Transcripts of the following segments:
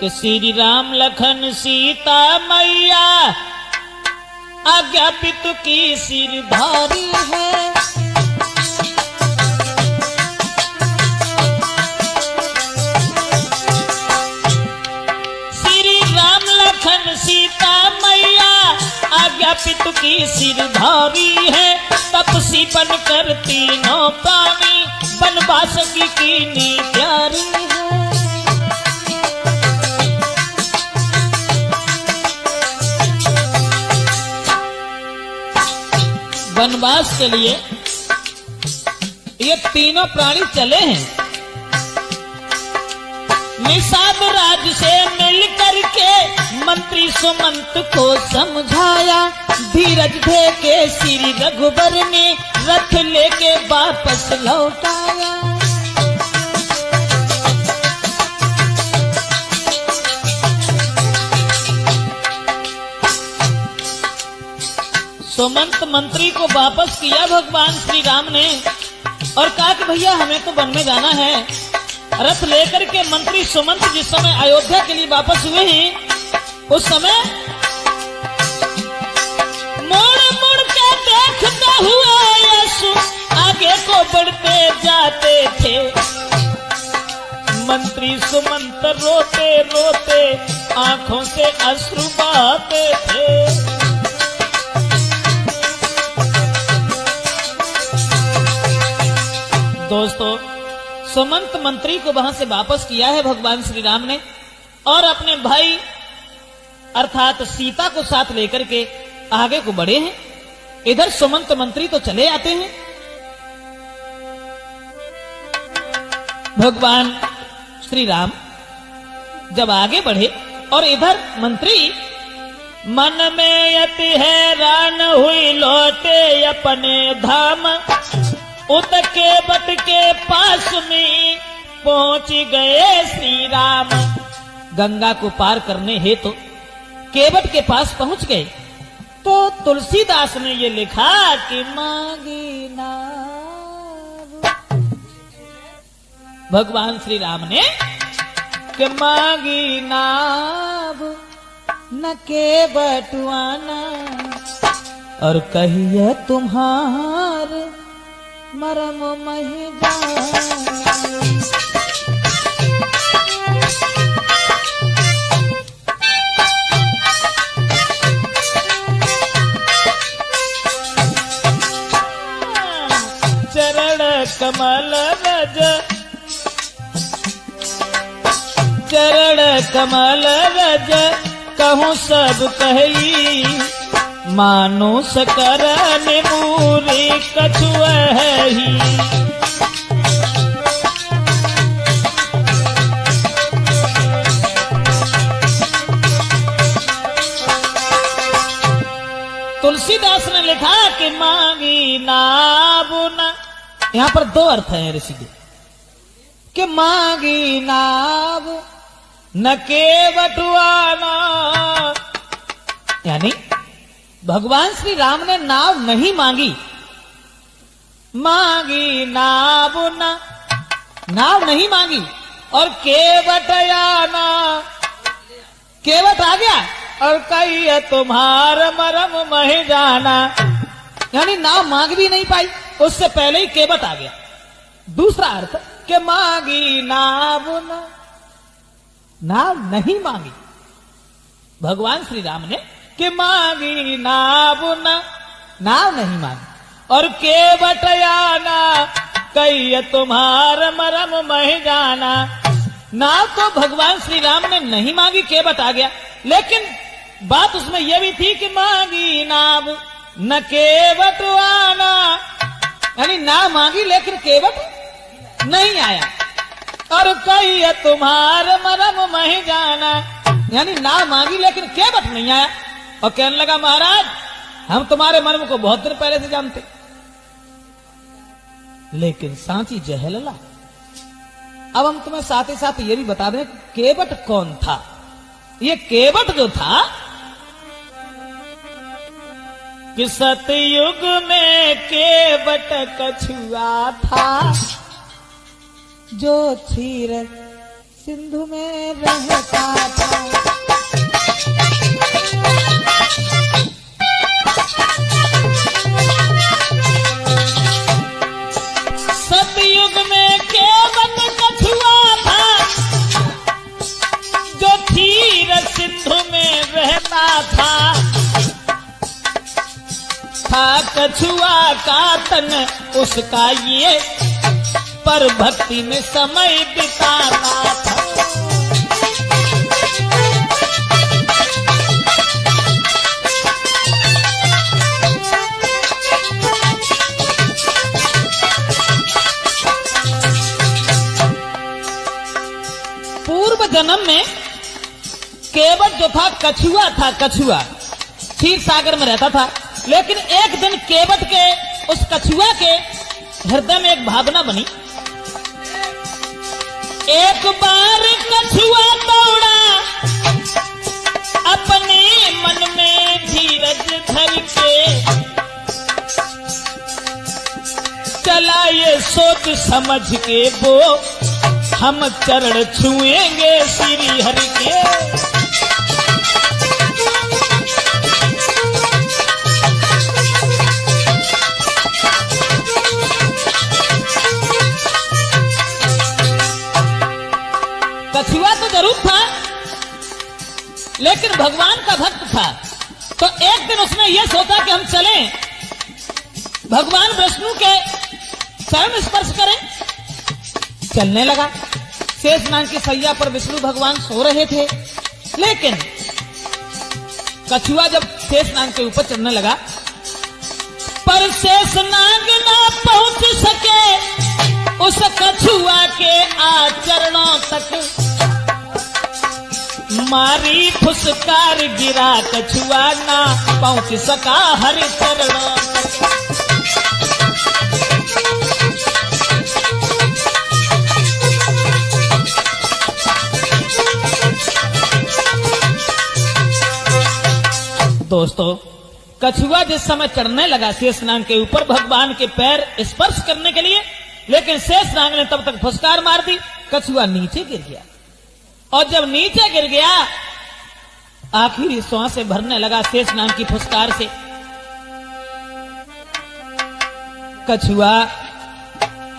कि श्री राम लखन सीता मैया आज्ञा पितु की सिरधारी है। श्री राम लखन सीता मैया आज्ञा पितु की सिरधारी है। तपसी बन कर तीनों प्राणी वनवास की कीनी प्यारी है। वनवास के लिए ये तीनों प्राणी चले हैं। निषाद राज से मिल करके मंत्री सुमंत को समझाया। धीरज दे के श्री रघुबर ने रथ लेके वापस लौटाया। सुमंत मंत्री को वापस किया भगवान श्री राम ने और कहा कि भैया हमें तो वन में जाना है। रथ लेकर के मंत्री सुमंत जिस समय अयोध्या के लिए वापस हुए हैं उस समय मुड़ मुड़ के देखते हुए यीशु आगे को बढ़ते जाते थे। मंत्री सुमंत रोते रोते आंखों से अश्रु बहाते थे। दोस्तों, सुमंत मंत्री को वहां से वापस किया है भगवान श्री राम ने और अपने भाई अर्थात सीता को साथ लेकर के आगे को बढ़े हैं। इधर सुमंत मंत्री तो चले आते हैं। भगवान श्री राम जब आगे बढ़े और इधर मंत्री मन में अति हैरान हुई लौटे अपने धाम। उत केवट के पास में पहुंच गए श्री राम। गंगा को पार करने हेतु केवट के पास पहुंच गए तो तुलसीदास ने ये लिखा कि मांगी नाव। भगवान श्री राम ने कि मांगी नाव न केवट आना और कहिए तुम्हारे मरम मही चरण कमल रज चरण कमल रज कहूँ सब कही। मानुष करन मूरी कछुअहि। तुलसीदास ने लिखा कि मांगी नाव न, यहां पर दो अर्थ है ऋषि के कि मांगी नाव न केवटुआना, यानी भगवान श्री राम ने नाव नहीं मांगी। मांगी नाव न, नाव नहीं मांगी और केवट आना, केवट आ गया और कही तुम्हार मरम मह जाना, यानी नाव मांग भी नहीं पाई उससे पहले ही केवट आ गया। दूसरा अर्थ कि मांगी नाव न, नाव नहीं मांगी भगवान श्री राम ने कि मांगी नाव न, नाव नहीं मांगी और केवट आना कही तुम्हार मरम मह जाना। नाव तो भगवान श्री राम ने नहीं मांगी, केवट आ गया, लेकिन बात उसमें यह भी थी कि मांगी नाव न केवट आना, यानी नाव मांगी लेकिन केवट नहीं आया। और कही तुम्हार मरम मह जाना, यानी नाव मांगी लेकिन केवट नहीं आया और कहने लगा महाराज हम तुम्हारे मर्म को बहुत दिन पहले से जानते, लेकिन सांची जहलला। अब हम तुम्हें साथ ही साथ ये भी बता दें केवट कौन था। ये केवट जो था कि सतयुग में केवट कछुआ था जो क्षीर सिंधु में रहता था। सतयुग में केवट कछुआ था, जो क्षीर सिंधु में रहता था कछुआ का तन उसका ये, पर भक्ति में समय बिताता था। पूर्व जन्म में केवट जो था कछुआ था, कछुआ क्षीर सागर में रहता था। लेकिन एक दिन केवट के उस कछुआ के हृदय में एक भावना बनी। एक बार कछुआ दौड़ा अपने मन में धीरज धर के, चला ये सोच समझ के वो हम चरण छुएंगे श्री हरि के। कछुआ तो जरूर था, लेकिन भगवान का भक्त था। तो एक दिन उसने यह सोचा कि हम चलें, भगवान विष्णु के चरण स्पर्श करें। चलने लगा। शेषनाग की सैया पर विष्णु भगवान सो रहे थे, लेकिन कछुआ जब शेषनाग के ऊपर चढ़ने लगा, पर शेषनाग ना पहुंच सके उस कछुआ के आचरणों तक। मारी फुसकार गिरा कछुआ, ना पहुंच सका हरि चरणों तक। दोस्तों, कछुआ जिस समय चढ़ने लगा शेषनाग के ऊपर भगवान के पैर स्पर्श करने के लिए, लेकिन शेषनाग ने तब तक फुसकार मार दी, कछुआ नीचे गिर गया। और जब नीचे गिर गया, आखिरी सांसें भरने लगा शेषनाग की फुसकार से। कछुआ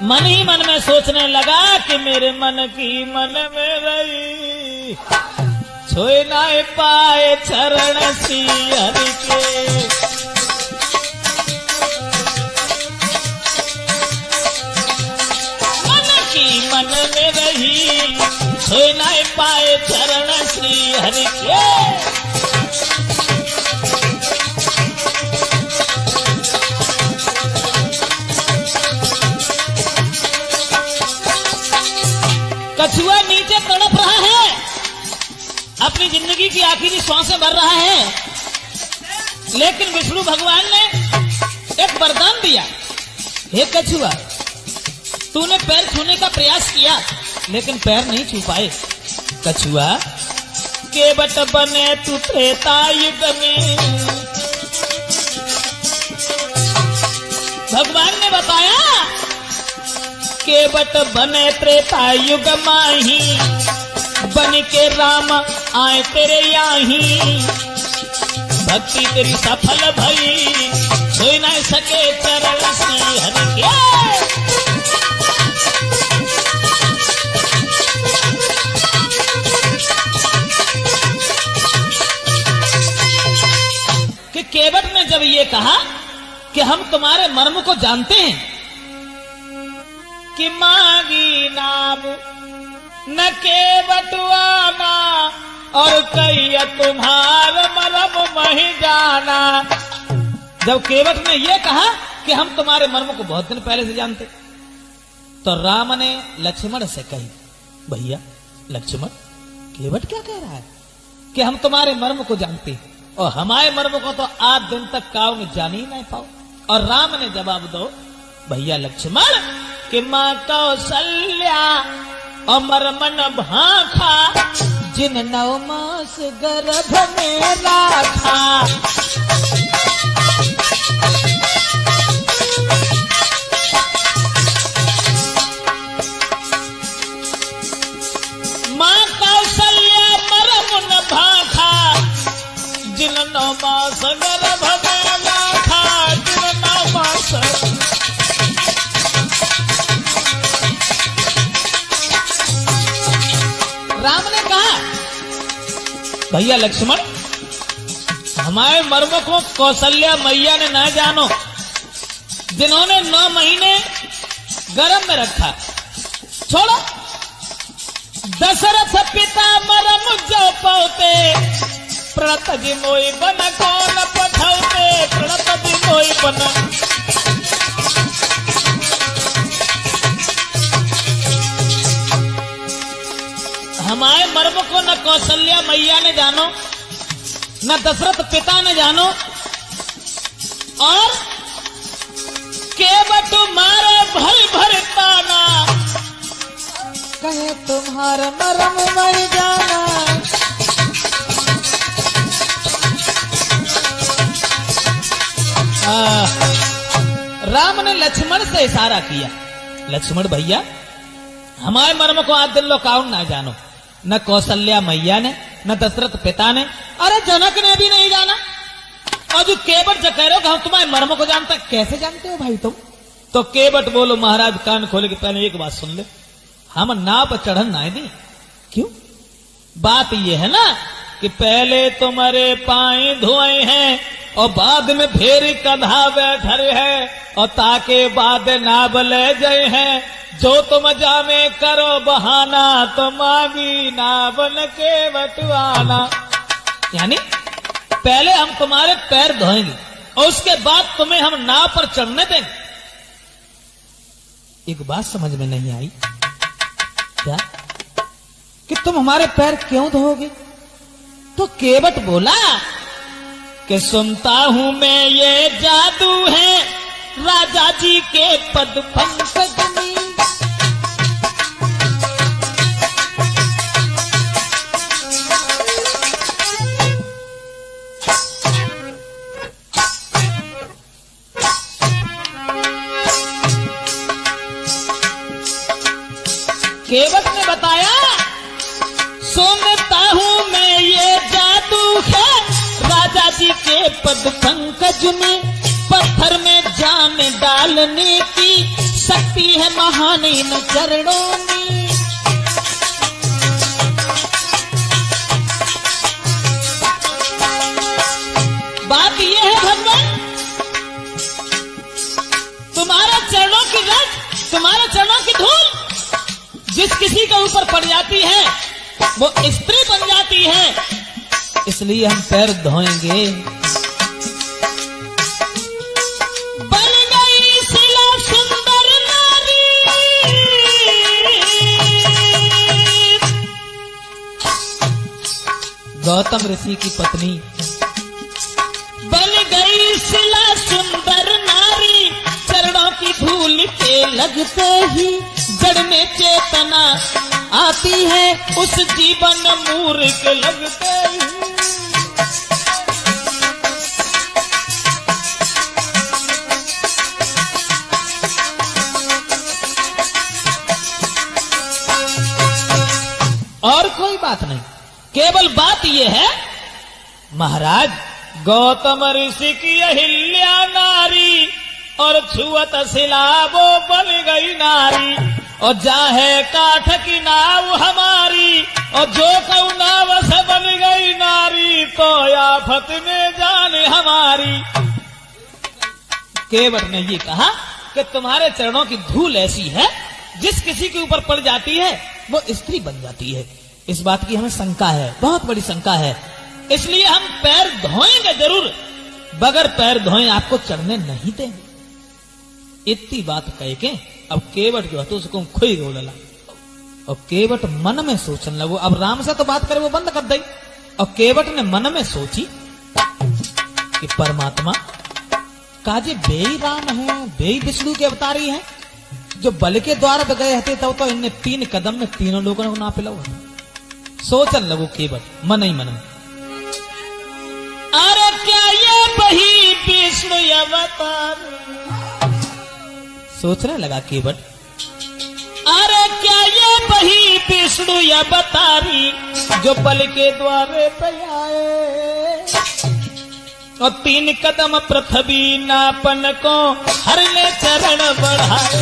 मन ही मन में सोचने लगा कि मेरे मन की मन में रही, छोए ना पाए चरण श्री हरि के। मन की मन में रही, छोए ना पाए चरण श्री हरि के। कछुआ नीचे तड़प रहा है, अपनी जिंदगी की आखिरी सांसें भर रहा है, लेकिन विष्णु भगवान ने एक वरदान दिया। हे कछुआ, तूने पैर छूने का प्रयास किया, लेकिन पैर नहीं छू पाए। कछुआ, केवट बने तू त्रेता युग में। भगवान ने बताया, केवट बने त्रेता युग माही, बन के राम आए तेरे याही। भक्ति तेरी सफल भई, छुई न सके चरण श्री हरि के। कि केवट ने जब ये कहा कि हम तुम्हारे मर्म को जानते हैं, कि मांगी नाम न केवटवाना, और कहिया तुम्हार मर्म मही जाना। जब केवट ने यह कहा कि हम तुम्हारे मर्म को बहुत दिन पहले से जानते, तो राम ने लक्ष्मण से कही, भैया लक्ष्मण, केवट क्या कह रहा है कि हम तुम्हारे मर्म को जानते, और हमारे मर्म को तो आज दिन तक काव में जान ही नहीं पाओ। और राम ने जवाब दो, भैया लक्ष्मण, कि माँ कौशल्या अमर मन भाखा, जिन 9 मास गर्भ में राखा। मास गर्भ में गाथा दिन 9 मास। राम ने कहा भैया लक्ष्मण, हमारे मर्म को कौशल्या मैया ने ना जानो, जिन्होंने 9 महीने गर्भ में रखा। छोड़ो, दशरथ पिता मरम जो पौते, प्रणत जी मोई बन कौन पठौते, प्रणत जी मोई बन। हमारे मर्म को न कौशल्या मैया ने जानो, न दशरथ पिता ने जानो, और केवट मारे भर भर ताना, कहे तुम्हारा मरम मर जाना। राम ने लक्ष्मण से इशारा किया, लक्ष्मण भैया हमारे मर्म को आज दिन लो काउन ना जानो, न कौशल्या मैया ने, न दशरथ पिता ने, अरे जनक ने भी नहीं जाना। और जो केवट जो कह रहे हो कि हम तुम्हारे मर्म को जानते, कैसे जानते हो भाई तुम? तो केवट बोलो महाराज कान खोले के पहले एक बात सुन ले, हम नाव पर चढ़न ना दी। क्यों? बात यह है ना कि पहले तुम्हारे पाए धोए हैं और बाद में फेर कधा बैठे है, और ताके बाद नाव ले जाए हैं। जो तुम जामे करो बहाना, तो मांगी नावन के बटुआना। यानी पहले हम तुम्हारे पैर धोएंगे और उसके बाद तुम्हें हम नाव पर चढ़ने देंगे। एक बात समझ में नहीं आई क्या कि तुम हमारे पैर क्यों धोगे? तो केवट बोला कि सुनता हूं मैं ये जादू है राजा जी के पद पंकज में। केवट ने बताया सुनता हूं मैं ये जादू है राजा जी के पद पंकज में। पत्थर में जान डालने की शक्ति है महान इन चरणों में। बात यह है भगवान, तुम्हारे चरणों की रज, तुम्हारे चरणों की धूल जिस किसी के ऊपर पड़ जाती है वो स्त्री बन जाती है, इसलिए हम पैर धोएंगे। बन गई शिला सुंदर नारी, गौतम ऋषि की पत्नी बन गई शिला सुंदर नारी। चरणों की धूल के लगते ही जड़ में चेतना आती है, उस जीवन मूर्ख लगते ही। और कोई बात नहीं, केवल बात यह है महाराज गौतम ऋषि की अहिल्या नारी और छुअत शिला वो बन गई नारी। और जाहे काठ की नाव हमारी और जो कऊ नाव से बन गई नारी, तो आफत में जाने हमारी। केवट ने ये कहा कि तुम्हारे चरणों की धूल ऐसी है जिस किसी के ऊपर पड़ जाती है वो स्त्री बन जाती है। इस बात की हमें शंका है, बहुत बड़ी शंका है, इसलिए हम पैर धोएंगे जरूर, बगैर पैर धोए आपको चढ़ने नहीं देंगे। इतनी बात कह के अब केवट जो है तो उसको खोई रो डला। और केवट मन में सोचने लगो, अब राम से तो बात करे वो बंद कर दई। और केवट ने मन में सोची कि परमात्मा काजे बेई राम है, बेई विष्णु के अवतारी हैं, जो बल के द्वार पे गए थे तब तो इनने 3 कदम में तीनों लोगों को ना पिला। सोचन लगो केवट मन ही मन में, अरे क्या ये वही विष्णु अवतार। सोचने लगा केवट, अरे क्या ये वही विष्णु अवतारी जो बल के द्वारे पे आए। और 3 कदम पृथ्वी नापन को हर ले चरण बढ़ाए।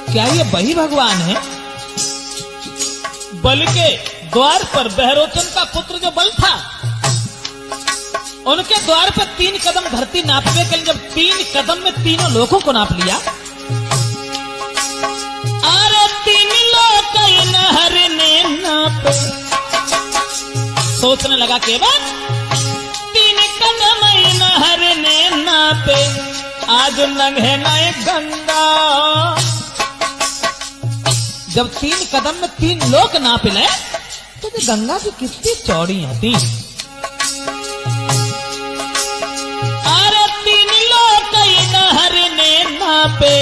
क्या ये वही भगवान है? बल के द्वार पर बहरोचन का पुत्र जो बल था, उनके द्वार पर 3 कदम धरती नापने के लिए जब 3 कदम में तीनों लोगों को नाप लिया, अरे 3 लोग हर ने नापे। सोचने लगा केवल 3 कदम हर ने नापे, आज नंगे नए गंगा। जब 3 कदम में 3 लोग नाप ले तो गंगा की कितनी चौड़ी होती। अरे 3 लोग हर ने नापे,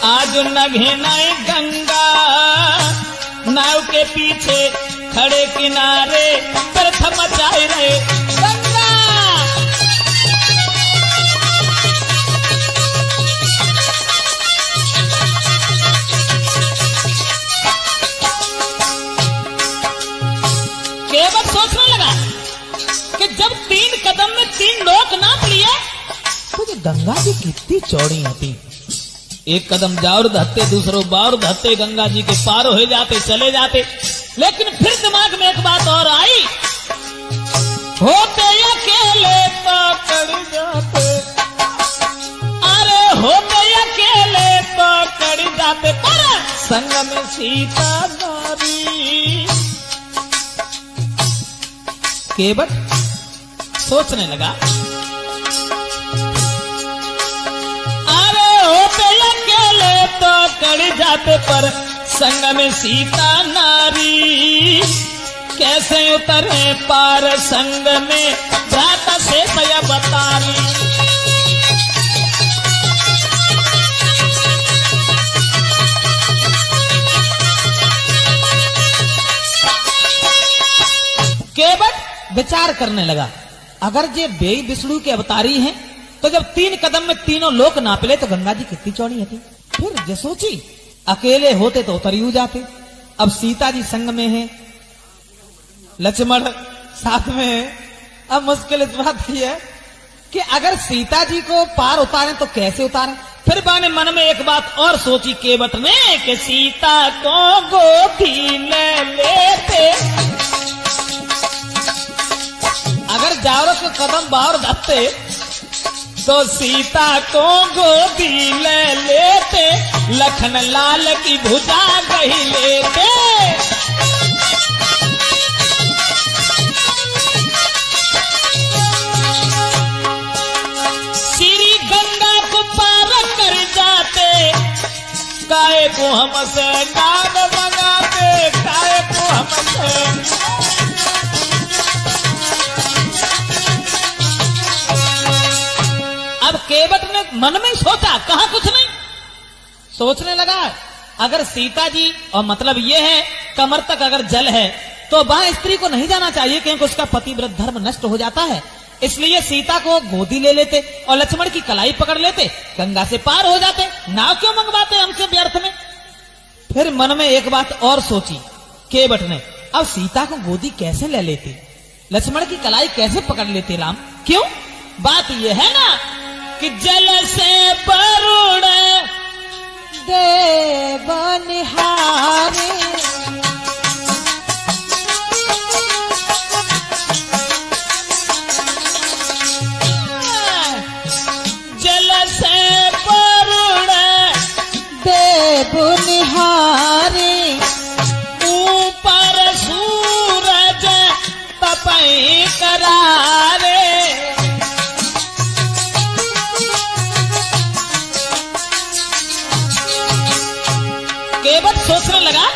आज नघे नए गंगा। नाव के पीछे खड़े किनारे प्रथम जाए रहे गंगा। केवल सोचने लगा कि जब 3 कदम में 3 लोग नाप लिए तो ये गंगा जी कितनी चौड़ी होती। 1 कदम जाओ धत्ते, दूसरों बार धत्ते, गंगा जी के पार हो जाते, चले जाते। लेकिन फिर दिमाग में एक बात और आई, होते अकेले पकड़ जाते, अरे होते अकेले पकड़ जाते, पर संग में सीता नारी। केवट सोचने लगा, अरे होते अकेले तो कड़ जाते, पर संग में सीता नारी। कैसे उतरे पार संग में भ्राता से सया बतारी। केवट विचार करने लगा, अगर ये बेई विष्णु के अवतारी हैं तो जब 3 कदम में तीनों लोक नापले तो गंगा जी कितनी चौड़ी होती। फिर जो सोची, अकेले होते तो उतरी जाते, अब सीता जी संग में है, लक्ष्मण साथ में है। अब मुश्किल इस बात की है कि अगर सीता जी को पार उतारें तो कैसे उतारें। फिर बाने मन में एक बात और सोची केवट ने कि सीता को गोदी ले लेते, अगर जावरों के कदम बाहर धत्ते तो सीता को गोदी ले लेते, लखन लाल की भुजा गही लेते। श्री गंगा को पार कर जाते, काहे को हमसे नाम मंगाते, काहे को हमसे। अब केवट ने मन में सोचा, कहा कुछ नहीं, सोचने लगा अगर सीता जी, और मतलब ये है कमर तक अगर जल है तो वह स्त्री को नहीं जाना चाहिए क्योंकि उसका पतिव्रत धर्म नष्ट हो जाता है। इसलिए सीता को गोदी ले लेते और लक्ष्मण की कलाई पकड़ लेते, गंगा से पार हो जाते। नाव क्यों मंगवाते हमसे व्यर्थ में। फिर मन में एक बात और सोची केवट ने, अब सीता को गोदी कैसे ले लेते, लक्ष्मण की कलाई कैसे पकड़ लेते राम। क्यों, बात यह है ना कि जल से वरुण देव निहारे, जल से वरुण देव निहारे, ऊपर सूरज तपई करारे। केवट सोचने लगा,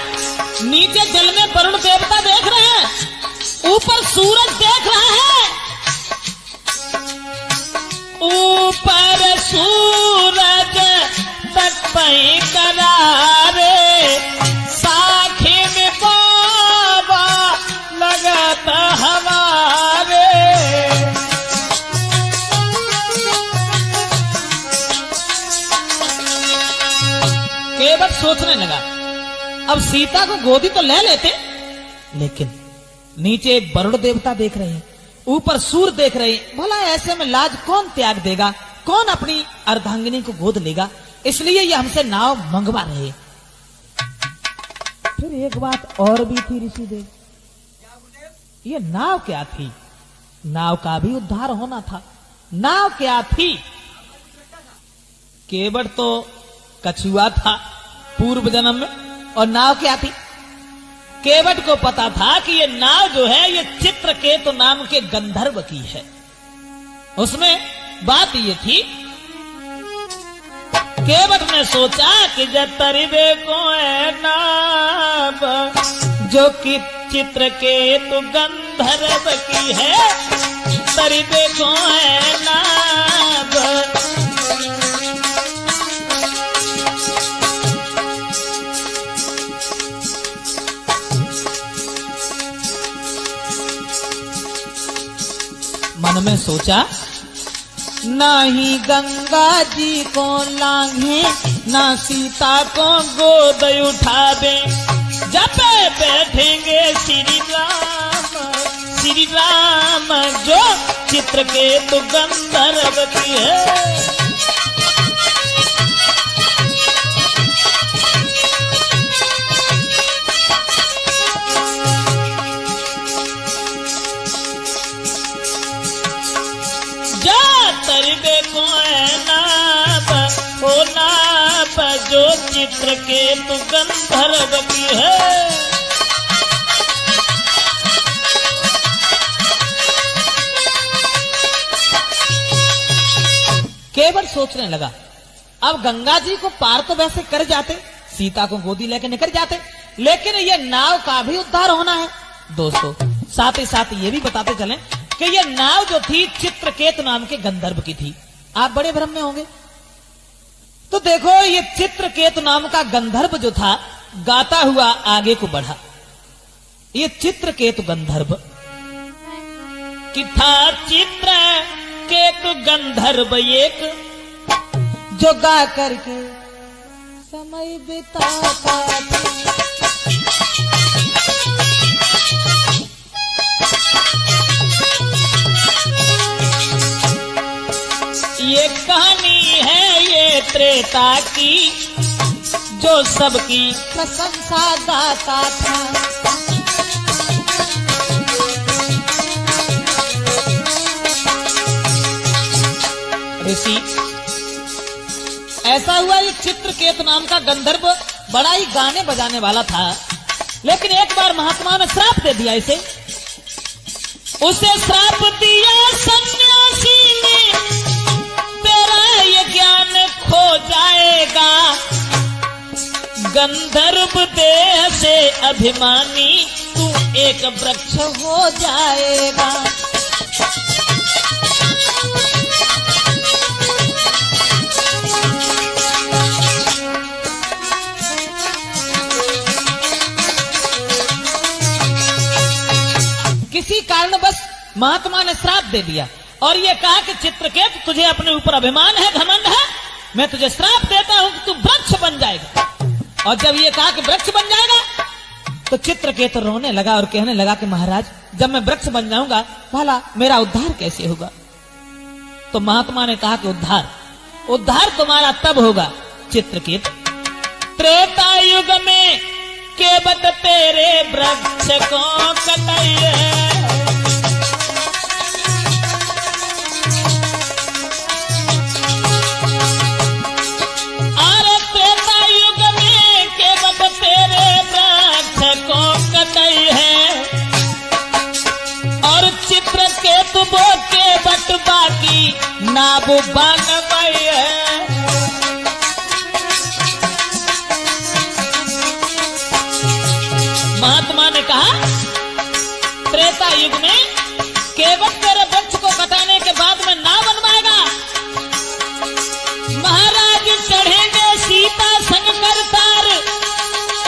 नीचे जल में वरुण देवता देख रहे हैं, ऊपर सूरज देख रहा है, ऊपर सूरज तपई करारे, साखी में बाबा लगता हमारे। अब सीता को गोदी तो ले लेते, लेकिन नीचे वरुण देवता देख रहे हैं, ऊपर सूर्य देख रहे हैं। भला ऐसे में लाज कौन त्याग देगा, कौन अपनी अर्धांगिनी को गोद लेगा? इसलिए ये हमसे नाव मंगवा रहे। फिर एक बात और भी थी ऋषिदेव, ये नाव क्या थी? नाव का भी उद्धार होना था। नाव क्या थी? केवट तो कछुआ था पूर्व जन्म में, और नाव क्या थी? केवट को पता था कि ये नाव जो है ये चित्रकेतु नाम के गंधर्व की है। उसमें बात ये थी, केवट ने सोचा कि जतरिबे को है नाव जो कि चित्रकेतु गंधर्व की है, तरिबे को है नाव। मन में सोचा, ना ही गंगा जी को लांघे, ना सीता को गोद उठावे, जब बैठेंगे श्री राम जो चित्रकेतु गंधर्व की है। जो चित्रकेतु गंधर्व की है। केवट सोचने लगा, अब गंगा जी को पार तो वैसे कर जाते, सीता को गोदी लेकर निकल जाते, लेकिन ये नाव का भी उद्धार होना है। दोस्तों साथ ही साथ ये भी बताते चलें कि ये नाव जो थी चित्रकेतु नाम के गंधर्व की थी। आप बड़े भ्रम में होंगे, तो देखो ये चित्रकेतु नाम का गंधर्व जो था गाता हुआ आगे को बढ़ा। ये चित्रकेतु गंधर्व कि था चित्रकेतु गंधर्व एक जो गा करके समय बिताता था। ये कहानी है ये त्रेता की जो सबकी प्रशंसा गाता था। ऋषि ऐसा हुआ, ये चित्रकेतु नाम का गंधर्व बड़ा ही गाने बजाने वाला था, लेकिन एक बार महात्मा ने श्राप दे दिया इसे। उसे श्राप दिया सन्यासी ने, ये ज्ञान खो जाएगा, गंधर्व देह से अभिमानी तू एक वृक्ष हो जाएगा। किसी कारणवश महात्मा ने श्राप दे दिया और ये कहा कि चित्रकेतु तुझे अपने ऊपर अभिमान है, घमंड है, मैं तुझे श्राप देता हूं कि तू वृक्ष बन जाएगा। और जब ये कहा कि वृक्ष बन जाएगा तो चित्रकेतु रोने लगा और कहने लगा कि महाराज जब मैं वृक्ष बन जाऊंगा भला मेरा उद्धार कैसे होगा? तो महात्मा ने कहा कि उद्धार तुम्हारा तब होगा चित्रकेतु, त्रेता युग में केवट तेरे वृक्ष को कटाइए। चित्रकेतु के बट बाकी नाबू बन गई है। महात्मा ने कहा त्रेता युग में केवट तेरे वृक्ष को कटाने के बाद में ना बनवाएगा, महाराज चढ़ेंगे सीता संग करतार,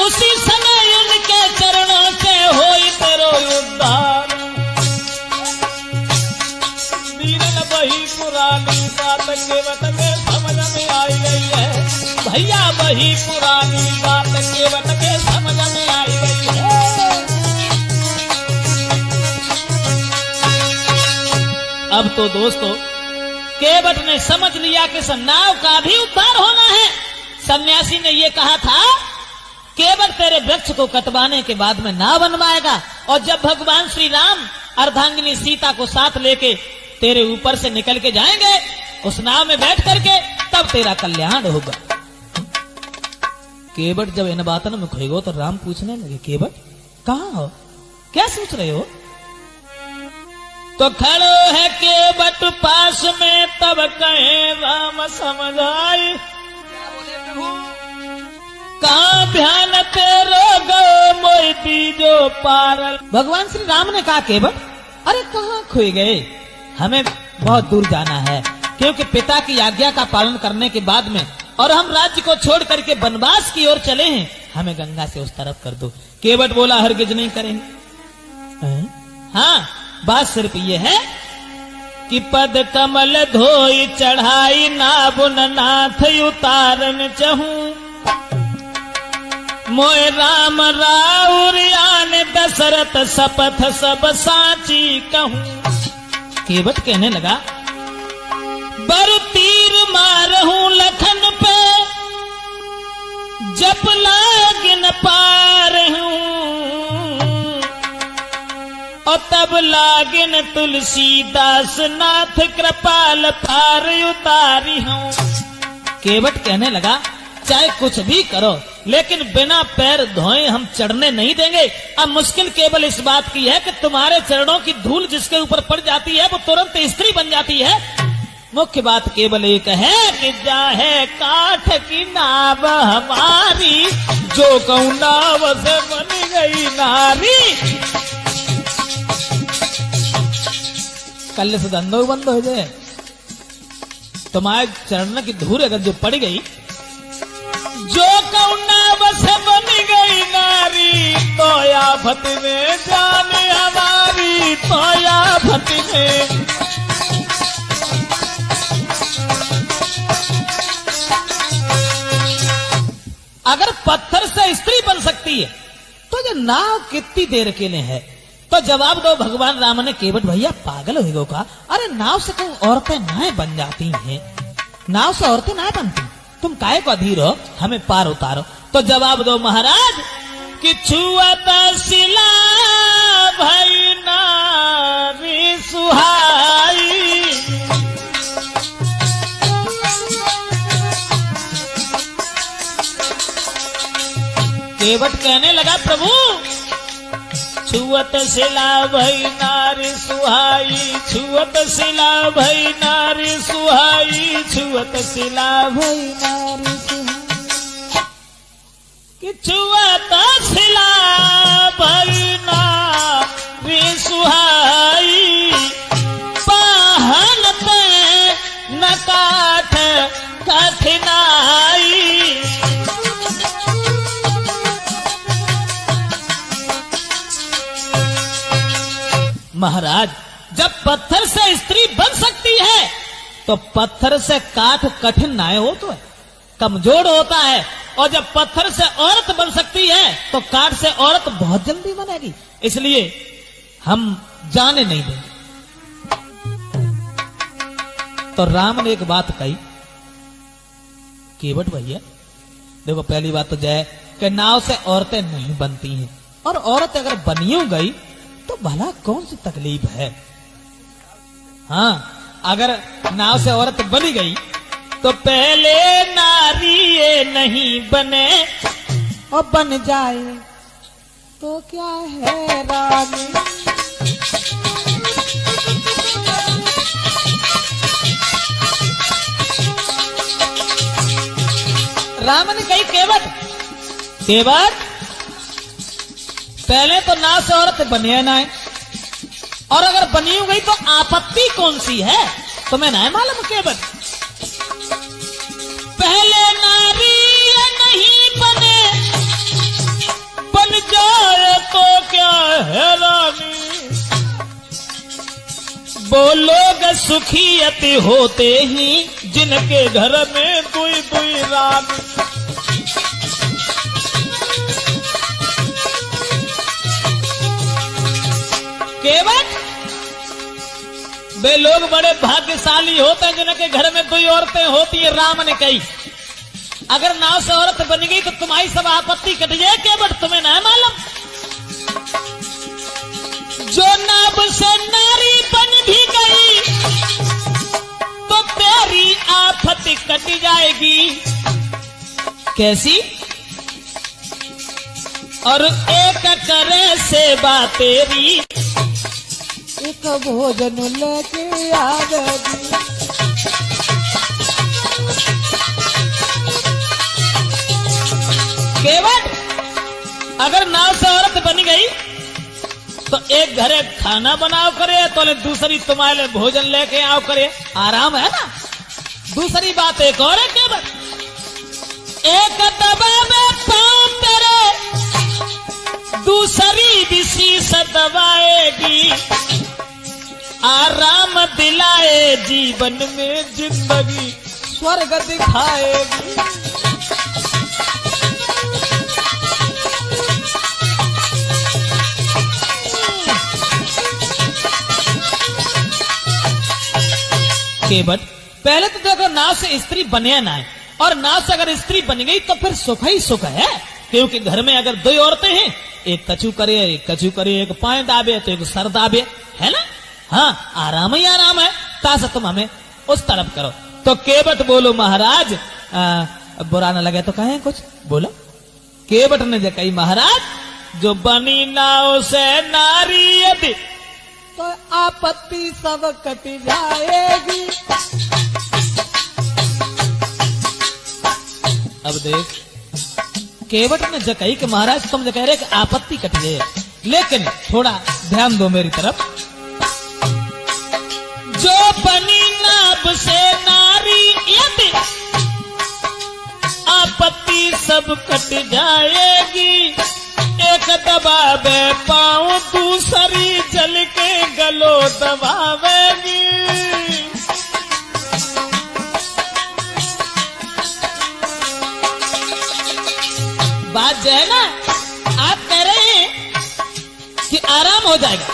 उसी समय उनके चरणों से होई तेरो उद्धार। वही पुरानी बात केवट के समझ में आई गई है भैया, वही पुरानी बात केवट के समझ अब तो दोस्तों केवट ने समझ लिया कि इस नाव का भी उद्धार होना है। सन्यासी ने ये कहा था, केवट तेरे वृक्ष को कटवाने के बाद में नाव बनवाएगा, और जब भगवान श्री राम अर्धांगिनी सीता को साथ लेके तेरे ऊपर से निकल के जाएंगे उस नाव में बैठ करके, तब तेरा कल्याण होगा। केवट जब इन बातों में खोएगो तो राम पूछने लगे, केवट कहाँ हो, क्या सोच रहे हो? तो खड़ो है केवट पास में, तब कहे राम समझ आई, कहाँ ध्यान तेरो गो मोई दीजो पारल। भगवान श्री राम ने कहा, केवट अरे कहाँ खोए गए, हमें बहुत दूर जाना है, क्योंकि पिता की आज्ञा का पालन करने के बाद में और हम राज्य को छोड़ करके वनवास की ओर चले हैं, हमें गंगा से उस तरफ कर दो। केवट बोला, हरगिज नहीं करेंगे। हाँ, बात सिर्फ ये है कि पद कमल धोई चढ़ाई, नाबुन नाथ उतारन चहूं, मोय राम राउर आन दशरथ शपथ सब साची कहूं। केवट कहने लगा, बर तीर मारहूं लखन पे, जब लागिन पार हूं, और तब लागिन तुलसीदास नाथ कृपाल पार उतारी हूं। केवट कहने लगा, चाहे कुछ भी करो लेकिन बिना पैर धोए हम चढ़ने नहीं देंगे। अब मुश्किल केवल इस बात की है कि तुम्हारे चरणों की धूल जिसके ऊपर पड़ जाती है वो तुरंत स्त्री बन जाती है। मुख्य बात केवल एक है कि जाहे काठ की नाव हमारी, जो कहूं नाव से बन गई नारी। कल से धंधो बंद हो जाए, तुम्हारे चरण की धूल अगर जो पड़ गई, जो कहूं नाव से बन गई नारी, तो आफत में जाने हमारी, तो आफत में। अगर पत्थर से स्त्री बन सकती है तो ये नाव कितनी देर के लिए है? तो जवाब दो भगवान राम ने, केवट भैया पागल हो गए का, अरे नाव से कहीं औरतें ना बन जाती हैं, नाव से औरतें ना बनती, तुम काहे को अधीर हो, हमें पार उतारो। तो जवाब दो महाराज कि छुअत शिला भई नारी सुहाई, केवट कहने लगा, प्रभु छुअत शिला भई नारी सुहाई, छुअत शिला भई नारी सुहाई, छुअत शिला भई नारी सुहाई, कि छुअत शिला भई नारी सुहाई, पाहन पे न काठ कठिनाई। महाराज जब पत्थर से स्त्री बन सकती है तो पत्थर से काठ कठिन ना हो तो कमजोर होता है, और जब पत्थर से औरत बन सकती है तो काठ से औरत बहुत जल्दी बनेगी, इसलिए हम जाने नहीं देंगे। तो राम ने एक बात कही, केवट भैया देखो पहली बात तो जय कि नाव से औरतें नहीं बनती हैं, और औरत अगर बनियो गई तो भला कौन सी तकलीफ है। हाँ, अगर नाव से औरत बनी गई तो पहले नारी ये नहीं बने, और बन जाए तो क्या है रानी। राम ने कही, केवट केवट पहले तो नाव से औरत बने ना है, और अगर बनी हो गई तो आपत्ति कौन सी है तुम्हें ना मालूम? केवट पहले नारी नहीं बने, बन जाए तो क्या है रानी। वो लोग सुखी अति होते ही जिनके घर में दुई दुई रानी। केवट वे लोग बड़े भाग्यशाली होते हैं जिनके घर में 2 औरतें होती है। राम ने कही अगर नाव से औरत बन गई तो तुम्हारी सब आपत्ति कट जाए क्या, बट तुम्हें ना मालूम जो नाव से नारी बन भी गई तो तेरी आफत कट जाएगी। कैसी? और एक करे सेवा तेरी, एक भोजन लेके आवेगी। केवट अगर नाव से औरत बन गई तो एक घरे खाना बनाओ करे तो दूसरी तुम्हारे लिए भोजन लेके आओ करे, आराम है ना। दूसरी बात एक और है केवट, एक दबा में पाँव तेरे दूसरी विशेष दबाएगी, आराम दिलाए जीवन में जिंदगी स्वर्ग दिखाएगी। केवट पहले तो देखो नाव से स्त्री बने ना है, और नाव से अगर स्त्री बन गई तो फिर सुख ही सुख है, क्योंकि घर में अगर 2 औरतें हैं, एक कछु करे एक पाए दाबे तो एक सर दाबे, है ना। हाँ आराम ही आराम है, तासा तुम हमें उस तरफ करो। तो केवट बोलो महाराज बुरा न लगे तो कहें कुछ बोलो। केवट ने जो कही महाराज जो बनी नाव से नारी यदि तो आपत्ति सब कट जाएगी। अब देख केवट ने जो कही कि महाराज तुम जो कह रहे कि आपत्ति कट जाए, लेकिन थोड़ा ध्यान दो मेरी तरफ। जो बनी नाव से नारी यदि आपत्ति सब कट जाएगी, एक दबावे पाँव दूसरी जल के गलो दबावेगी। बात जो है ना आप कह रहे हैं कि आराम हो जाएगा,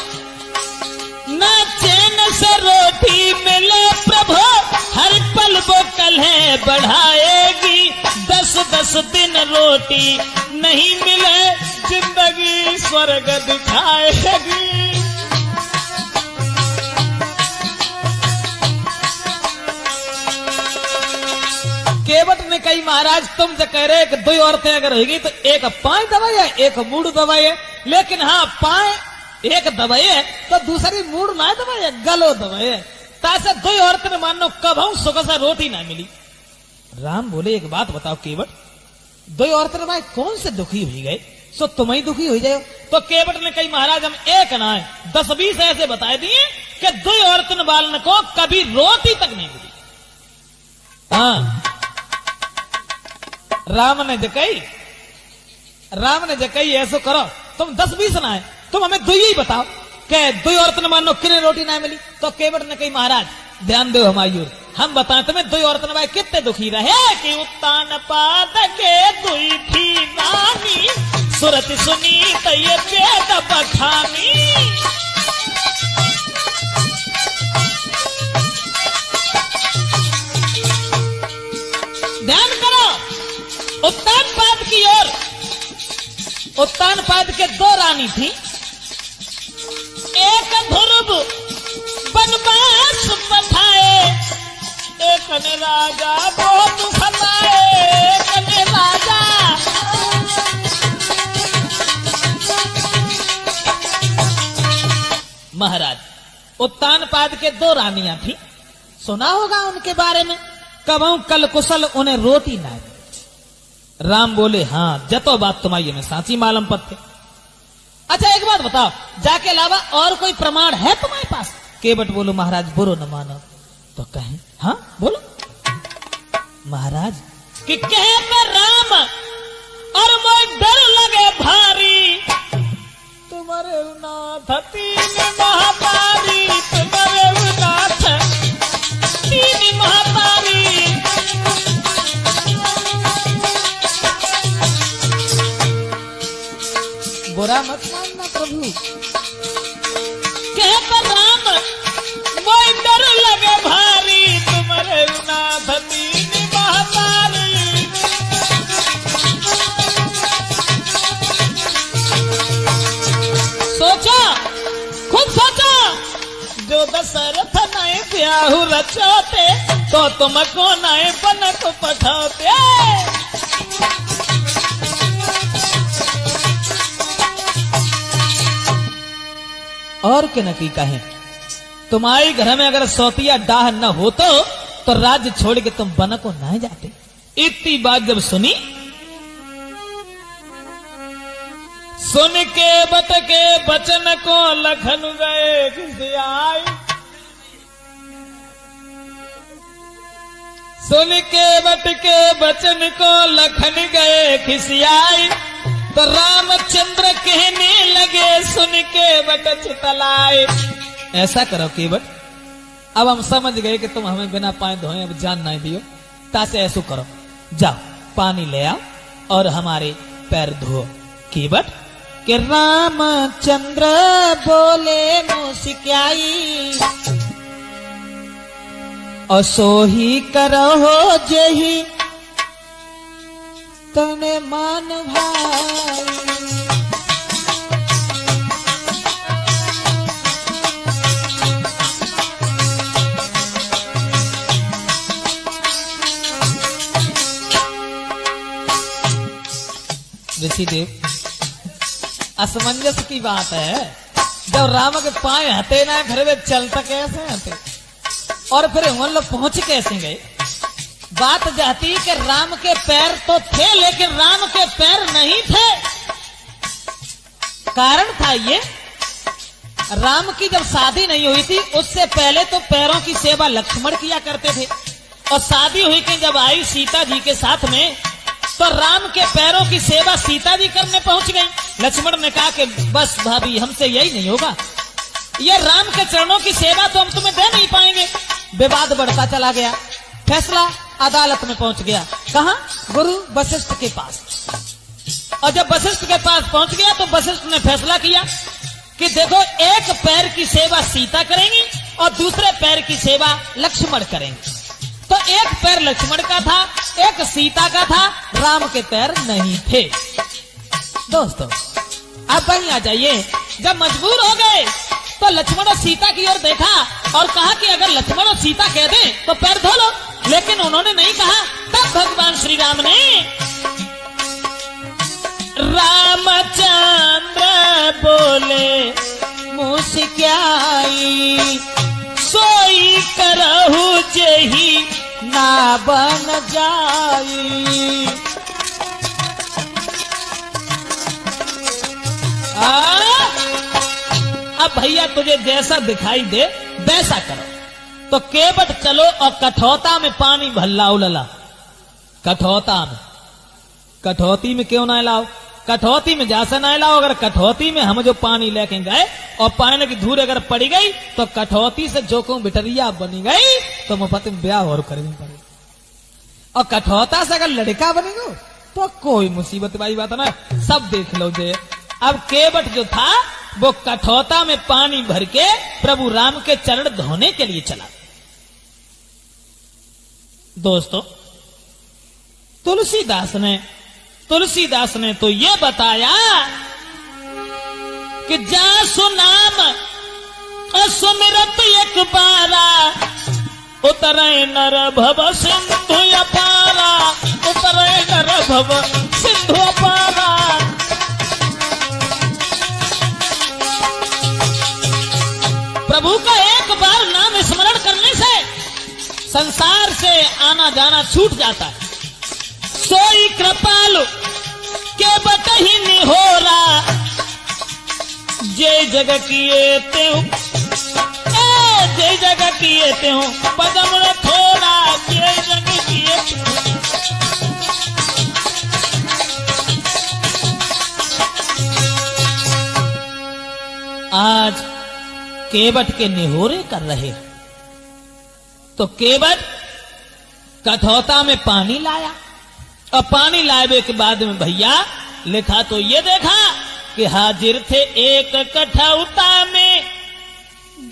ना चैन से रोटी मिले प्रभु हर पल वो कलह बढ़ाएगी, 10-10 दिन रोटी नहीं मिले जिंदगी स्वर्ग दिखाएगी। केवट ने कही महाराज तुम जो कह रहे कि 2 औरतें अगर होगी तो एक पाए दबाई है एक मूड दबाई है, लेकिन हाँ पाए एक दबाई है तो दूसरी मूड ना दबाई है, गलो दबाई है, तासे 2 औरतें मानो कब हम सुख से रोटी ना मिली। राम बोले एक बात बताओ केवट, 2 औरतें भाई कौन से दुखी हुई गए, सो तुम ही दुखी हो जाओ। तो केवट ने कही महाराज हम एक ना है 10-20 ऐसे बताए दिए कि 2 औरतन बालन को कभी रोटी तक नहीं मिली। हाँ राम ने जकई ऐसो करो तुम 10-20 ना है, तुम हमें 2 ही बताओ कि 2 औरतन मानो किन्हें रोटी ना मिली। तो केवट ने कही महाराज ध्यान दो हमायूर, हम बताएं तुम्हें 2 औरतन भाई कितने दुखी रहे कि उत्तान पाद के 2 थी नानी, सुरत सुनी तय वेद बखानी। ध्यान करो उत्तान पाद की ओर, उत्तान पाद के 2 रानी थी, एक ध्रुव बनवास पठाए, एक ने राजा बहुत फलाए, एक ने राजा महाराज। उत्तान पाद के 2 रानियां थी, सुना होगा उनके बारे में, कबहू कल कुशल उन्हें रोटी ना दी। राम बोले हाँ जतो बात तुम्हारी में साची मालूम पत्ते। अच्छा एक बात बताओ जाके अलावा और कोई प्रमाण है तुम्हारे पास? केवट बोलो महाराज बुरो न मानो तो कहें हाँ बोलो। महाराज कि कहे मैं राम और मोय डर लगे भारी, तुम्हारे नाथ 3 महातारी, तुम्हारे नाथ 3 महातारी। बुरा मत मानना प्रभु, कहता राम मोय नाथ दीन महतारी। सोचा, खुद सोचा, जो दशरथ नए ब्याहु रचोते तो तुमको नए बनक पठाते। और के न की कहें, तुम्हारे घर में अगर सौतिया डाह न हो तो राज्य छोड़ के तुम बन को न जाते। इतनी बात जब सुनी, सुन के बट के बचन को लखन गए खिसियाई। सुन के बट के बचन को लखन गए खिसियाई। तो रामचंद्र कहने लगे सुन के बट चितलाए। ऐसा करो केवट, अब हम समझ गए कि तुम हमें बिना पाए धोए अब जान नहीं दियो, तासे ऐसा करो, जाओ पानी ले आओ और हमारे पैर धो। केवट कि रामचंद्र बोले मुस्काई, और सोही करो जेही तने मान भाई। ऋषिदेव, असमंजस की बात है, जब राम के पाए हते ना घर में चलता कैसे हते, और फिर हम लोग पहुंच कैसे गए। बात जाती कि राम के पैर तो थे लेकिन राम के पैर नहीं थे। कारण था ये, राम की जब शादी नहीं हुई थी उससे पहले तो पैरों की सेवा लक्ष्मण किया करते थे, और शादी हुई कि जब आई सीता जी के साथ में तो राम के पैरों की सेवा सीता जी करने पहुंच गई। लक्ष्मण ने कहा कि बस भाभी हमसे यही नहीं होगा, ये राम के चरणों की सेवा तो हम तुम्हें दे नहीं पाएंगे। विवाद बढ़ता चला गया, फैसला अदालत में पहुंच गया। कहा? गुरु वशिष्ठ के पास। और जब वशिष्ठ के पास पहुंच गया तो वशिष्ठ ने फैसला किया कि देखो, एक पैर की सेवा सीता करेंगी और दूसरे पैर की सेवा लक्ष्मण करेंगे। तो एक पैर लक्ष्मण का था, एक सीता का था, राम के पैर नहीं थे। दोस्तों, आप वहीं आ जाइए। जब मजबूर हो गए तो लक्ष्मण और सीता की ओर देखा और कहा कि अगर लक्ष्मण और सीता कह दें तो पैर धो लो, लेकिन उन्होंने नहीं कहा। तब भगवान श्री राम ने रामचंद्र बोले मुस्काई, सोई करहु जेही ना बन जाई। अब भैया तुझे जैसा दिखाई दे वैसा करो। तो केवट चलो और कठौता में पानी भल्लाओ लला। कठौता में, कठौती में क्यों ना लाओ? कठौती में जैसा ना लाओ। अगर कठौती में हम जो पानी लेके गए और पानी की धूल अगर पड़ी गई तो कठौती से जो को बिटरिया बनी गई तो मुफ्त में ब्याह और करनी पड़ेगी। और कठौता से अगर लड़का बनेगा तो कोई मुसीबत वाली बात ना, सब देख लो जे। अब केवट जो था वो कठौता में पानी भर के प्रभु राम के चरण धोने के लिए चला। दोस्तों, तुलसीदास ने तो ये बताया कि जासु नाम सुमिरत एक बारा, उतरे नर भव सिंधु अपारा, उतरे नर भव सिंधु अपारा। प्रभु का एक बार नाम स्मरण करने से संसार से आना जाना छूट जाता है। सोई कृपालु के बतही निहोरा, जय जग किए त्यों, जय जग किए त्यों पदम थोड़ा, जय जग किए। आज केवट के निहोरे कर रहे, तो केवट कठौता में पानी लाया और पानी लाए के बाद में भैया लिखा तो ये देखा कि हाजिर थे एक कठौता में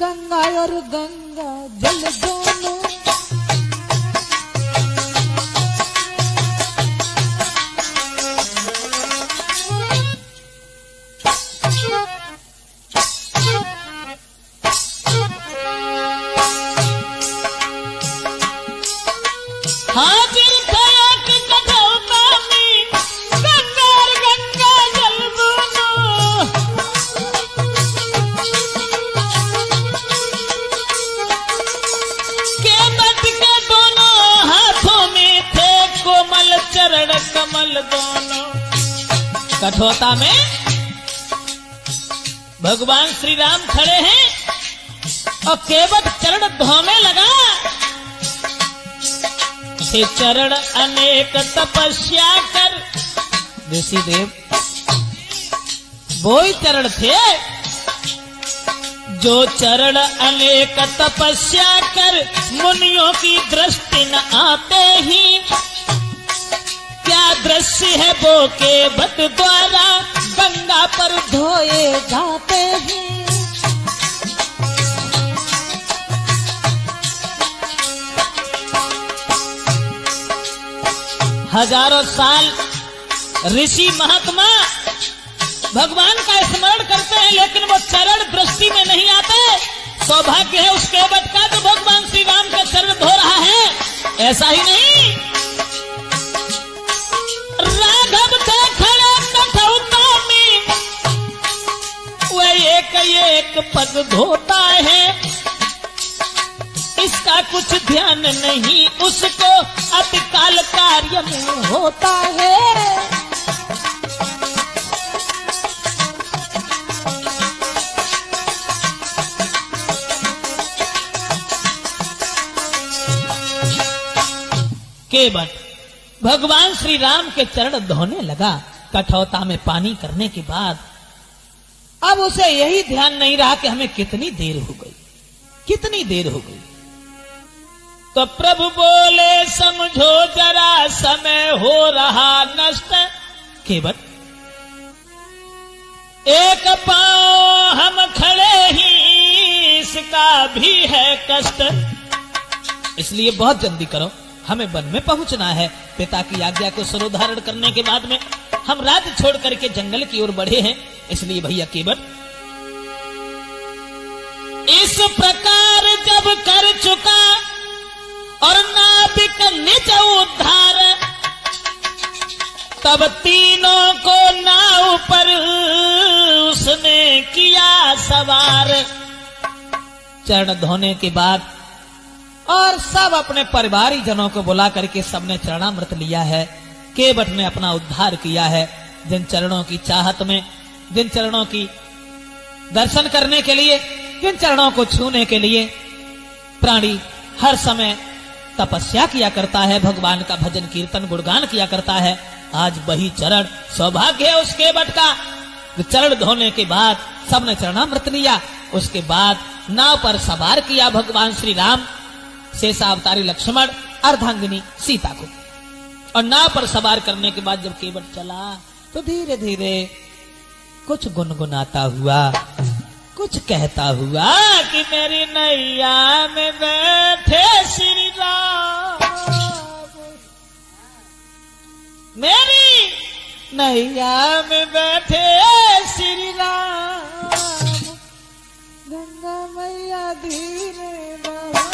गंगा और गंगा जल दोनों, चरण दोनों। कठोता में भगवान श्री राम खड़े हैं और केवट चरण धोने लगा। से चरण अनेक तपस्या कर, ऋषि देव वो ही चरण थे जो चरण अनेक तपस्या कर मुनियों की दृष्टि न आते ही। क्या दृश्य है वो केवट द्वारा गंगा पर धोए जाते ही। हजारों साल ऋषि महात्मा भगवान का स्मरण करते हैं, लेकिन वो चरण दृष्टि में नहीं आते। सौभाग्य है उस केवट का जो भगवान श्री राम का चरण धो रहा है। ऐसा ही नहीं, राघव थे खड़े कठौता में, वह एक पग धोता है। इसका कुछ ध्यान नहीं उसको, अतिकाल कार्य में होता है। केवट भगवान श्री राम के चरण धोने लगा कठौता में पानी करने के बाद। अब उसे यही ध्यान नहीं रहा कि हमें कितनी देर हो गई, कितनी देर हो गई। तो प्रभु बोले समझो जरा समय हो रहा नष्ट। केवट एक पांव हम खड़े ही इसका भी है कष्ट, इसलिए बहुत जल्दी करो, हमें वन में पहुंचना है। पिता की आज्ञा को सरोधारण करने के बाद में हम राज्य छोड़ करके जंगल की ओर बढ़े हैं, इसलिए भैया केवट इस प्रकार जब कर चुका और नाविक निज उद्धार, तब तीनों को नाव पर उसने किया सवार। चरण धोने के बाद और सब अपने परिवारी जनों को बुला करके सबने चरणामृत लिया है। केवट ने अपना उद्धार किया है। जिन चरणों की चाहत में, जिन चरणों की दर्शन करने के लिए, जिन चरणों को छूने के लिए प्राणी हर समय तपस्या किया करता है, भगवान का भजन कीर्तन गुणगान किया करता है, आज वही चरण सौभाग्य है उस केवट का। चरण धोने के बाद सबने चरणामृत लिया, उसके बाद नाव पर सवार किया भगवान श्री राम, शेषावतारी लक्ष्मण, अर्धांगिनी सीता को। और नाव पर सवार करने के बाद जब केवट चला तो धीरे धीरे कुछ गुनगुनाता हुआ, कुछ कहता हुआ कि मेरी नैया में बैठे श्री राम, मेरी नैया में बैठे श्री राम, गंगा मैया धीरे बहा।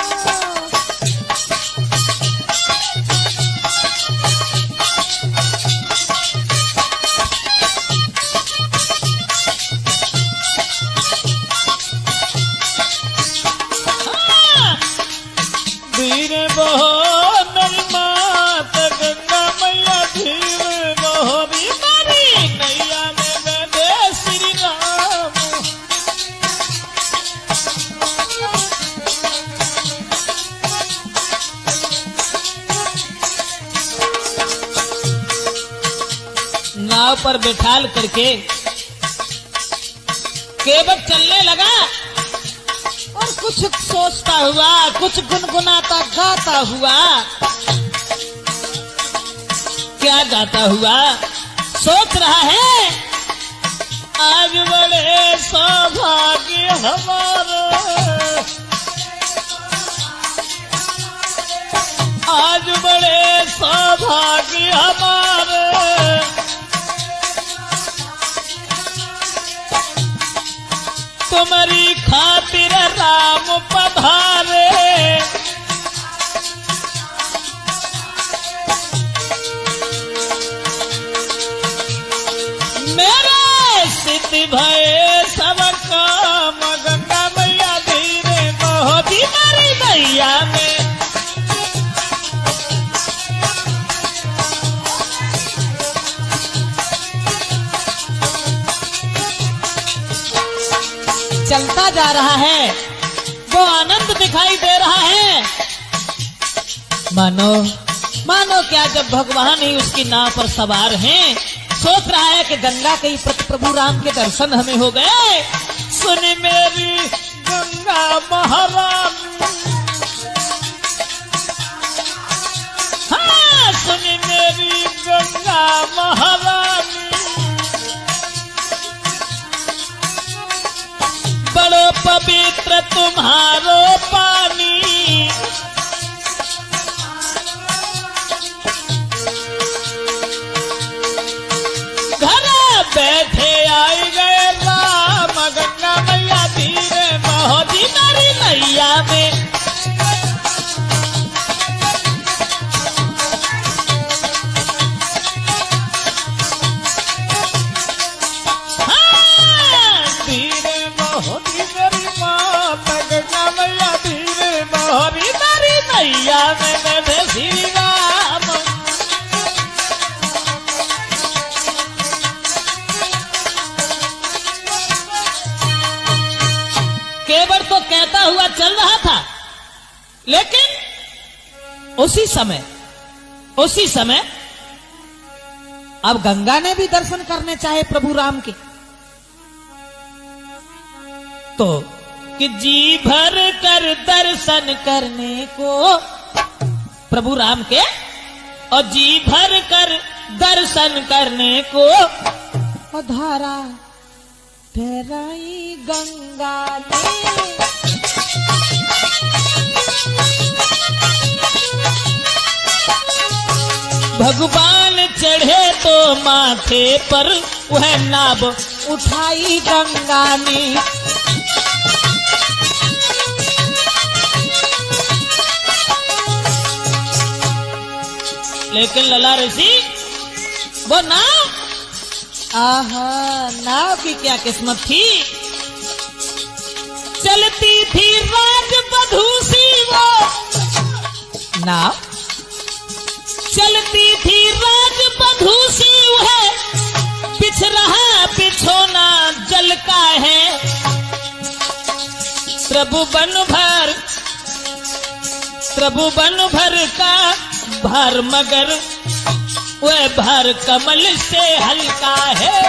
धीरे बहो मेरी मात गंगा मैया, धीरे बहो मेरी नैया में बैठे श्री राम। नाव पर बैठाल करके केवट चलने लगा और कुछ सोचता हुआ, कुछ गुनगुनाता गाता हुआ। क्या गाता हुआ? सोच रहा है आज बड़े सौभाग्य हमारे, आज बड़े सौभाग्य हमारे, तुम्हारी खातिर राम पधारे। मेरे सिद्धि भय सब काम, गंगा मैया धीरे जा रहा है, वो आनंद दिखाई दे रहा है। मानो क्या जब भगवान ही उसकी नाव पर सवार हैं, सोच रहा है कि गंगा के प्रभु राम के दर्शन हमें हो गए। सुन मेरी गंगा महारानी, हाँ सुन मेरी गंगा महारानी, बड़ो पवित्र तुम्हारो पानी। बैठे आई गए राम, गंगा मैया धीरे बहोदी मेरी मैया में। हाँ, धीरे बहोदी मेरी माँ, गंगा मैया धीरे बहोदी मेरी मैया में। मैं श्री राम केवट तो कहता हुआ चल रहा था, लेकिन उसी समय अब गंगा ने भी दर्शन करने चाहे प्रभु राम के, तो कि जी भर कर दर्शन करने को प्रभु राम के, और जी भर कर दर्शन करने को धारा ठहराई गंगा ने। भगवान चढ़े तो माथे पर वह नाव उठाई गंगा ने। लेकिन लला ऋषि वो नाव, आहा नाव की क्या किस्मत थी। चलती थी राजवधू सी वो नाव, चलती थी राजवधू सी वह, बिछ रहा बिछोना जल का है। प्रभु बन भर का भार, मगर वह भार कमल से हल्का है।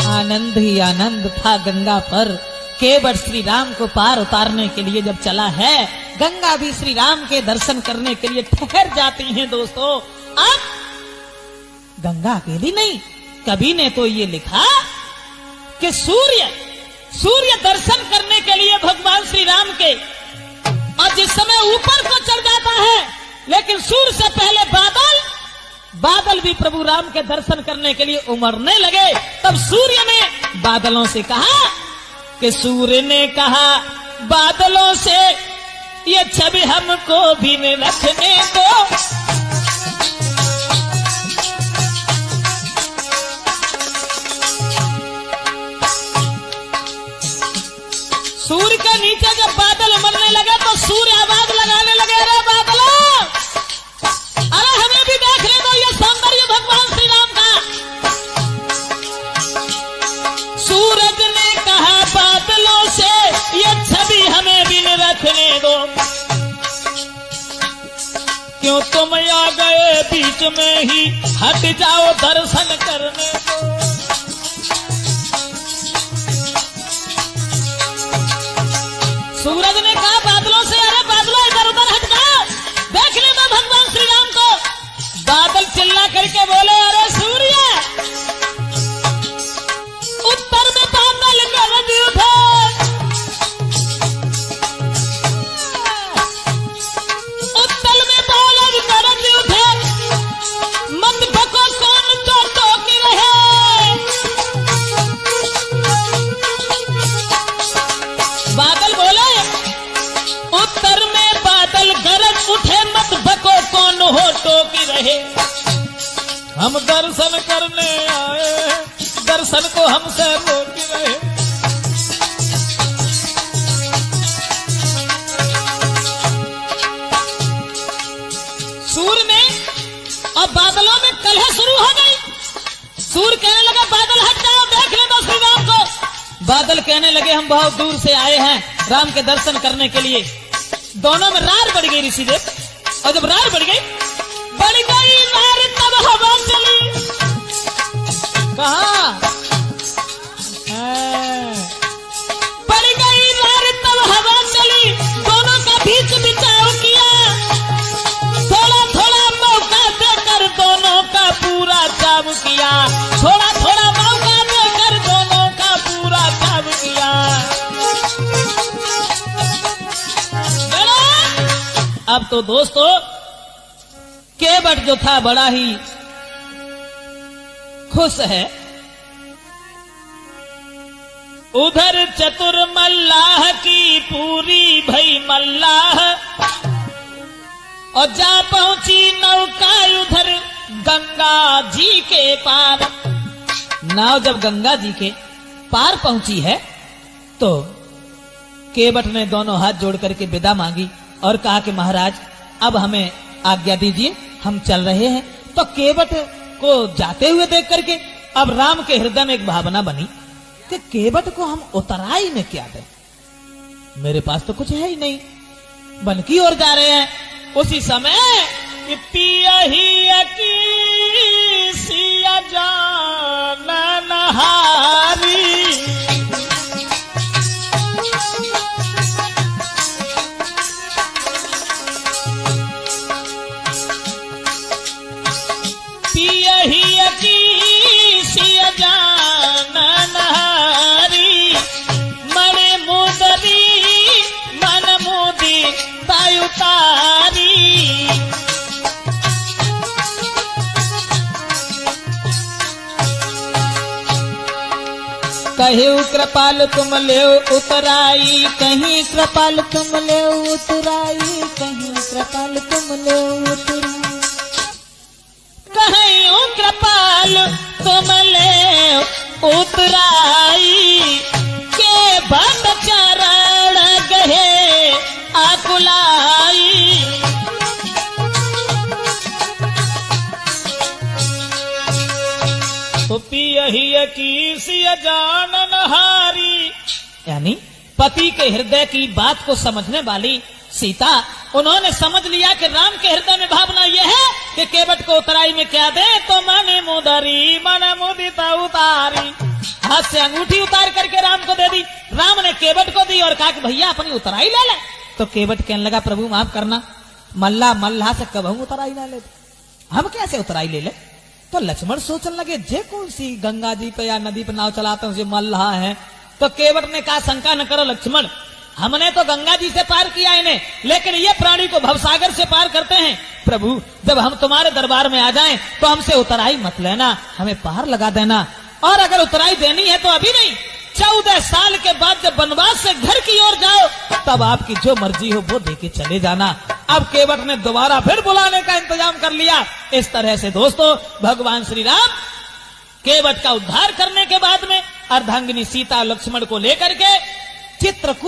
आनंद ही आनंद था गंगा पर। केवट श्री राम को पार उतारने के लिए जब चला है, गंगा भी श्री राम के दर्शन करने के लिए ठहर जाती हैं। दोस्तों अब गंगा अकेली नहीं, कवि ने तो ये लिखा कि सूर्य दर्शन करने के लिए भगवान श्री राम के, और जिस समय ऊपर को चढ़ जाता है, लेकिन सूर्य से पहले बादल भी प्रभु राम के दर्शन करने के लिए उमड़ने लगे। तब सूर्य ने बादलों से कहा कि सूर्य ने कहा बादलों से, ये छवि हमको भी न रखने दो। सूर्य के नीचे जब बादल उमड़ने लगे तो सूर्य आवाज लगाने लगे, अरे बादलों, अरे हमें भी देख ले दो ये सौंदर्य भगवान श्री राम का। सूरज ने कहा बादलों से, ये छवि हमें भी न रखने दो। क्यों तुम आ गए बीच में ही, हट जाओ दर्शन करने दो। सूरज ने कहा बादलों से, अरे बादलों इधर उधर हट जाओ, देख लेना भगवान श्री राम को। बादल चिल्ला करके बोले, अरे सूर्य, उत्तर में बादल गरज उठे, उत्तर में बादल गरज उठे, मत भको कौन तो टोकी रहे। बादल बोले, उत्तर में बादल गरज उठे, मत भको कौन हो टोकी रहे। हम दर्शन करने आए, दर्शन को हमसे रोकी रहे। और बादलों में कलह शुरू हो गई। सूर्य कहने लगा बादल हट जाओ, देख ले श्री राम को। बादल कहने लगे हम बहुत दूर से आए हैं राम के दर्शन करने के लिए। दोनों में रार बढ़ गई ऋषिदेव, और जब रार बढ़ गई रार तब हवा चली। कहा बढ़ गई रार तब हवा चली, दोनों का बीच बिचाव किया। थोड़ा थोड़ा मौका देकर दोनों का पूरा चाव किया। थोड़ा थोड़ा मौका देकर दोनों का पूरा चाव किया। अब तो दोस्तों केवट जो था बड़ा ही खुश है। उधर चतुर मल्लाह की पूरी भई मल्लाह, और जा पहुंची नौका उधर गंगा जी के पार। नाव जब गंगा जी के पार पहुंची है तो केवट ने दोनों हाथ जोड़ करके विदा मांगी और कहा कि महाराज अब हमें आज्ञा दीजिए, हम चल रहे हैं। तो केवट को जाते हुए देख करके अब राम के हृदय में एक भावना बनी कि केवट को हम उतराई में क्या दें, मेरे पास तो कुछ है ही नहीं, वन की ओर जा रहे हैं। उसी समय पियही की सिया जान नहारी, कहीं कृपाल तुम ले उतराई, कहीं कृपाल तुम ले उतराई, कहीं कृपाल तुम ले उतराई, कहीं कृपाल तुम ले उतराई। के बट चरण गहे आकुलाई, पियही की सिया जान नहारी, यानी पति के हृदय की बात को समझने वाली सीता, उन्होंने समझ लिया कि राम के हृदय में भावना यह है कि केवट को उतराई में क्या दे, तो मने मुदरी मन मुदिता उतारी, हाथ से अंगूठी उतार करके राम को दे दी। राम ने केवट को दी और कहा कि भैया अपनी उतराई ले ले। तो केवट कहने लगा प्रभु माफ करना, मल्लाह से कब हम उतराई ना ले, हम कैसे उतराई ले ले। तो लक्ष्मण सोचने लगे जे कौन सी गंगा जी पे या नदी पे नाव चलाते हैं मल्लाह है। तो केवट ने कहा शंका न करो लक्ष्मण, हमने तो गंगा जी से पार किया इन्हें, लेकिन ये प्राणी को भवसागर से पार करते हैं। प्रभु जब हम तुम्हारे दरबार में आ जाएं तो हमसे उतराई मत लेना, हमें पार लगा देना, और अगर उतराई देनी है तो अभी नहीं, 14 साल के बाद जब वनवास से घर की ओर जाओ तब आपकी जो मर्जी हो वो देके चले जाना। अब केवट ने दोबारा फिर बुलाने का इंतजाम कर लिया। इस तरह से दोस्तों भगवान श्री राम केवट का उद्धार करने के बाद में अर्धांगिनी सीता लक्ष्मण को लेकर के चित्रकूट